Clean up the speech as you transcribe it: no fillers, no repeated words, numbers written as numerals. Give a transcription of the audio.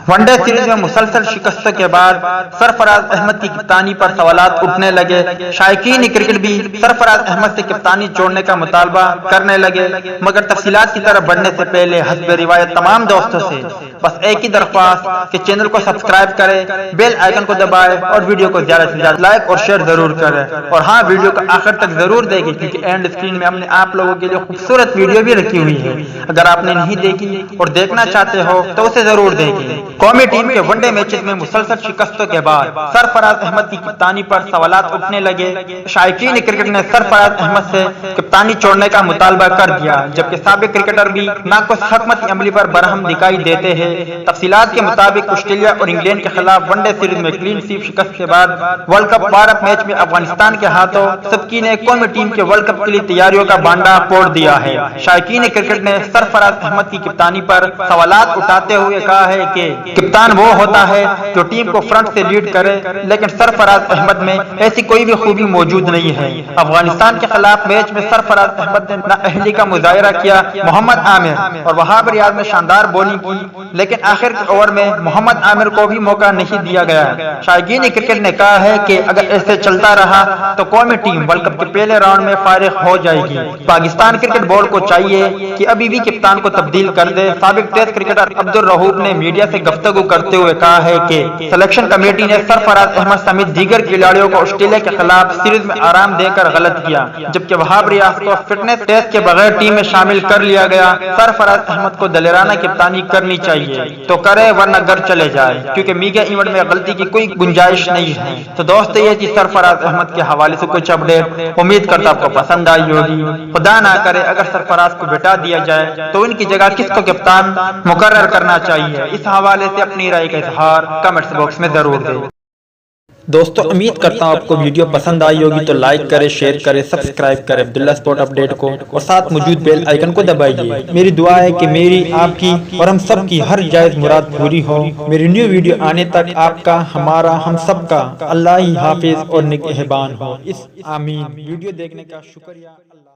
One day series میں مسلسل شکستوں کے بعد سرفراز احمد کی کپتانی پر سوالات اٹھنے لگے۔ شائقین کرکٹ بھی سرفراز احمد سے کپتانی چھوڑنے کا مطالبہ کرنے لگے، مگر تفصیلات کی طرف بڑھنے سے پہلے حسب روایت تمام دوستوں سے بس ایک ہی درخواست کہ چینل کو سبسکرائب کریں، بیل آئیکن کو دبائیں اور ویڈیو کو زیادہ سے زیادہ لائک اور شیئر ضرور کریں، اور ہاں ویڈیو کو آخر تک ضرور دیکھیں کیونکہ اینڈ اسکرین میں ہم نے آپ لوگوں کے لیے خوبصورت ویڈیو بھی رکھی ہوئی ہے۔ اگر آپ نے نہیں دیکھی اور دیکھنا چاہتے ہو تو اسے ضرور دیکھیں۔ قومی ٹیم کے ون ڈے میچز میں مسلسل شکستوں کے بعد سرفراز احمد کی کپتانی پر سوالات اٹھنے لگے۔ شائقین کرکٹ نے سرفراز احمد سے کپتانی چھوڑنے کا مطالبہ کر دیا، جبکہ سابق کرکٹر بھی ناقص حکمت عملی پر برہم دکھائی دیتے ہیں۔ تفصیلات کے مطابق آسٹریلیا اور انگلینڈ کے خلاف ون ڈے سیریز میں کلین سویپ شکست کے بعد ورلڈ کپ وارم میچ میں افغانستان کے ہاتھوں سبکی نے قومی ٹیم کے ورلڈ کپ کے لیے تیاریوں کا بانڈا پھوڑ دیا ہے۔ شائقین کرکٹ نے سرفراز احمد کی کپتانی پر سوالات اٹھاتے ہوئے کہا ہے کہ کپتان وہ ہوتا ہے جو ٹیم کو فرنٹ سے لیڈ کرے، لیکن سرفراز احمد میں ایسی کوئی بھی خوبی موجود نہیں ہے۔ افغانستان کے خلاف میچ میں سرفراز احمد نے نااہلی کا مظاہرہ کیا، محمد عامر اور وہاب ریاض میں شاندار بولنگ کی، لیکن آخر کے اوور میں محمد عامر کو بھی موقع نہیں دیا گیا۔ شائقین کرکٹ نے کہا ہے کہ اگر ایسے چلتا رہا تو قومی ٹیم ورلڈ کپ کے پہلے راؤنڈ میں فارغ ہو جائے گی۔ پاکستان کرکٹ بورڈ کو چاہیے کہ ابھی بھی کپتان کو تبدیل کر دے۔ سابق ٹیسٹ کرکٹر عبداللہ نے میڈیا سے گفتگو کرتے ہوئے کہا ہے کہ سلیکشن کمیٹی نے سرفراز احمد سمیت دیگر کھلاڑیوں کو آسٹریلیا کے خلاف سیریز میں آرام دے کر غلط کیا، جبکہ وہاب ریاض کو فٹنس ٹیسٹ کے بغیر ٹیم میں شامل کر لیا گیا۔ سرفراز احمد کو دلیرانہ کپتانی کرنی چاہیے تو کرے، ورنہ گھر چلے جائے، کیونکہ میگا ایونٹ میں غلطی کی کوئی گنجائش نہیں ہے۔ تو دوستو یہ تھی سرفراز احمد کے حوالے سے کچھ اپڈیٹ، امید کرتا آپ کو پسند آئی ہوگی۔ خدا نہ کرے اگر سرفراز کو بٹا دیا جائے تو ان کی جگہ کس کو کپتان مقرر کرنا چاہیے، اس حوالے سے اپنی رائے کا اظہار کمنٹس باکس میں ضرور دیں۔ دوستو امید کرتا ہوں آپ کو ویڈیو پسند آئی ہوگی، تو لائک کریں، شیئر کریں، سبسکرائب کریں عبداللہ اسپورٹ اپڈیٹ کو، اور ساتھ موجود بیل آئیکن کو دبائیے۔ میری دعا ہے کہ میری، آپ کی اور ہم سب کی ہر جائز مراد پوری ہو۔ میری نیو ویڈیو آنے تک آپ کا، ہمارا، ہم سب کا اللہ ہی حافظ اور نگہبان ہو۔ آمین۔ ویڈیو دیکھنے کا شکریہ۔ اللہ